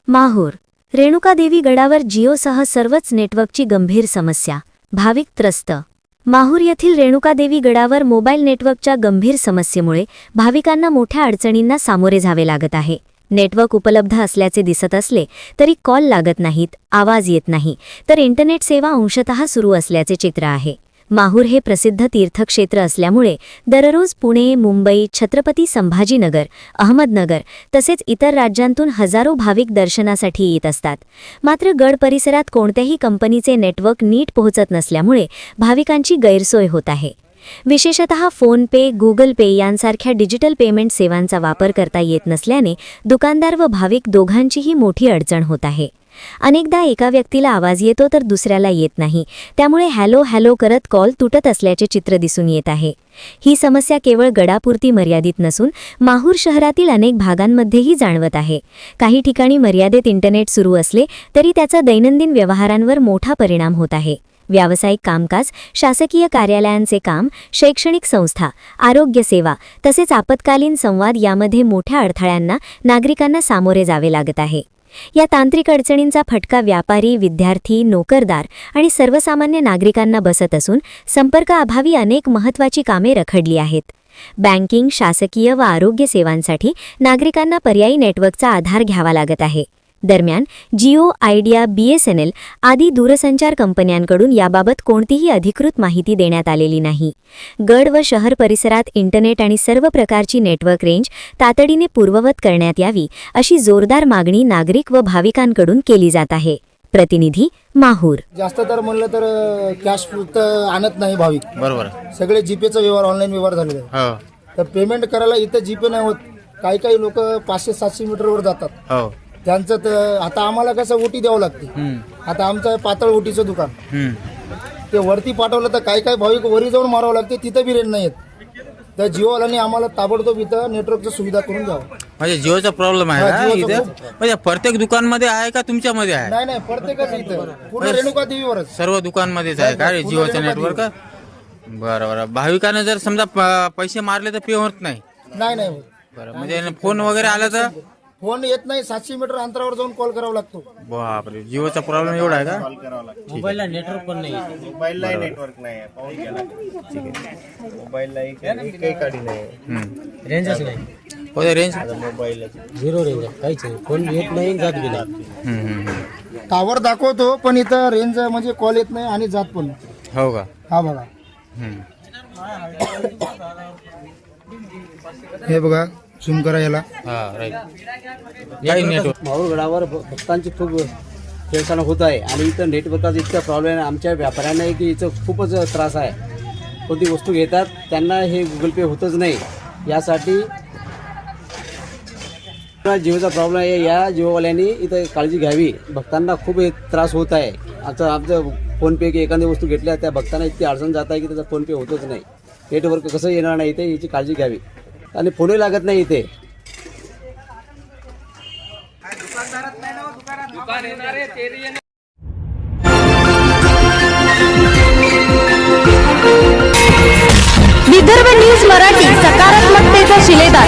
माहूर रेणुकादेवी गडावर जिओसह सर्वच नेटवर्कची गंभीर समस्या, भाविक त्रस्त। माहूर येथील रेणुकादेवी गडावर मोबाईल नेटवर्कच्या गंभीर समस्येमुळे भाविकांना मोठ्या अडचणींना सामोरे जावे लागत आहे। नेटवर्क उपलब्ध असल्याचे दिसत असले तरी कॉल लागत नाहीत, आवाज येत नाही, तर इंटरनेट सेवा अंशतः सुरू असल्याचे चित्र आहे। माहूर हे प्रसिद्ध तीर्थक्षेत्र असल्यामुळे दररोज पुणे, मुंबई, छत्रपती संभाजीनगर, अहमदनगर तसेच इतर राज्यांतून हजारो भाविक दर्शनासाठी येत असतात। मात्र गड परिसरात कोणत्याही कंपनीचे नेटवर्क नीट पोहोचत नसल्यामुळे भाविकांची गैरसोय होत आहे। विशेषतः फोन पे, गुगल पे यांसारख्या डिजिटल पेमेंट सेवांचा वापर करता येत नसल्याने दुकानदार व भाविक दोघांचीही मोठी अडचण होत आहे। अनेकदा एका व्यक्तीला आवाज येतो तर दुसऱ्याला येत नाही, त्यामुळे हॅलो हॅलो करत कॉल तुटत असल्याचे चित्र दिसून येत आहे। ही समस्या केवळ गडापुरती मर्यादित नसून माहूर शहरातील अनेक भागांमध्येही जाणवत आहे। काही ठिकाणी मर्यादित इंटरनेट सुरू असले तरी त्याचा दैनंदिन व्यवहारांवर मोठा परिणाम होत आहे। व्यावसायिक कामकाज, शासकीय कार्यालयांचे काम, शैक्षणिक संस्था, आरोग्य सेवा तसेच आपत्कालीन संवाद यामध्ये मोठ्या अडथळ्यांना नागरिकांना सामोरे जावे लागत आहे। या तांत्रिक अडचणींचा फटका व्यापारी, विद्यार्थी, नोकरदार आणि सर्वसामान्य नागरिकांना बसत असून संपर्काअभावी अनेक महत्त्वाची कामे रखडली आहेत। बँकिंग, शासकीय व आरोग्य सेवांसाठी नागरिकांना पर्यायी नेटवर्कचा आधार घ्यावा लागत आहे। दरम्यान जिओ, आयडिया, BSNL आदी दूरसंचार कंपन्यांकडून याबाबत कोणतीही अधिकृत माहिती देण्यात आलेली नाही। गड व शहर परिसरात इंटरनेट आणि सर्व प्रकारची नेटवर्क रेंज तातडीने पूर्ववत करण्यात यावी अशी जोरदार मागणी नागरिक व भाविकांकडून केली जात आहे। प्रतिनिधी माहूर। जास्त तर म्हणलं तर कॅश आणत नाही भाविक, बरोबर। सगळे जीपेचा व्यवहार, ऑनलाईन व्यवहार झालेले आहे। तर पेमेंट करायला इथं जीपे नाही होत। काही लोक 500-700 मीटरवर जातात। त्यांचं तर आता आम्हाला कसं ओटी द्यावं लागते। आता आमचं पातळ ओटीचं दुकान, ते वरती पाठवलं तर काही भाविक वरी जाऊन मारावं लागते, तिथं बी रेंज नाही येत। तर जिओवाल्यांनी आम्हाला ताबडतोब इथं नेटवर्कची सुविधा करून द्यावं। म्हणजे जिओचा प्रॉब्लेम आहे का इथं? म्हणजे प्रत्येक दुकानमध्ये आहे का तुमच्यामध्ये आहे? नाही, प्रत्येकच इथं पूर्ण रेणुकादेवीवरच सर्व दुकानमध्येच आहे का जिओचं नेटवर्क? बरं। भाविकांना जर समजा पैसे मारले तर पे होत नाही? नाही होत। बरं, म्हणजे फोन वगैरे आला तर फोन येत नाही। 700 मीटर अंतरावर जाऊन कॉल करावा लागतो। बापरे, जिओचा प्रॉब्लेम एवढा आहे का? मोबाईलला नेटवर्क पण नाही, मोबाईलला नेटवर्क नाही, पाहून गेला। ठीक आहे, मोबाईलला काही काढी नाही, रेंजच नाही। हो, रेंज मोबाईलला झिरो रेंज, काहीच नाही, फोन येत नाही, जात गेला। टावर दाखवतो पण इथं रेंज म्हणजे कॉल येत नाही आणि जात पण नाही। हो का? हा बघा, हे बघा, झूम करा याला। माहूर गडावर भक्तांची खूप परेशानी होत आहे आणि इथं नेटवर्काचा इतका प्रॉब्लेम आहे आमच्या व्यापाऱ्यांना आहे की इथं खूपच त्रास आहे। कोणती वस्तू घेतात त्यांना हे गुगल पे होतच नाही। यासाठी जिओचा प्रॉब्लेम आहे। या जिओवाल्यांनी इथं काळजी घ्यावी। भक्तांना खूप त्रास होत आहे। आमचं फोनपे की एखादी वस्तू घेतल्या त्या भक्तांना इतकी अडचण जात आहे की त्याचा फोनपे होतच नाही। नेटवर्क कसं येणार नाही इथे, याची काळजी घ्यावी। आणि फोनही लागत नाही इथे। विदर्भ न्यूज मराठी, सकारात्मकतेचा शिलेदार।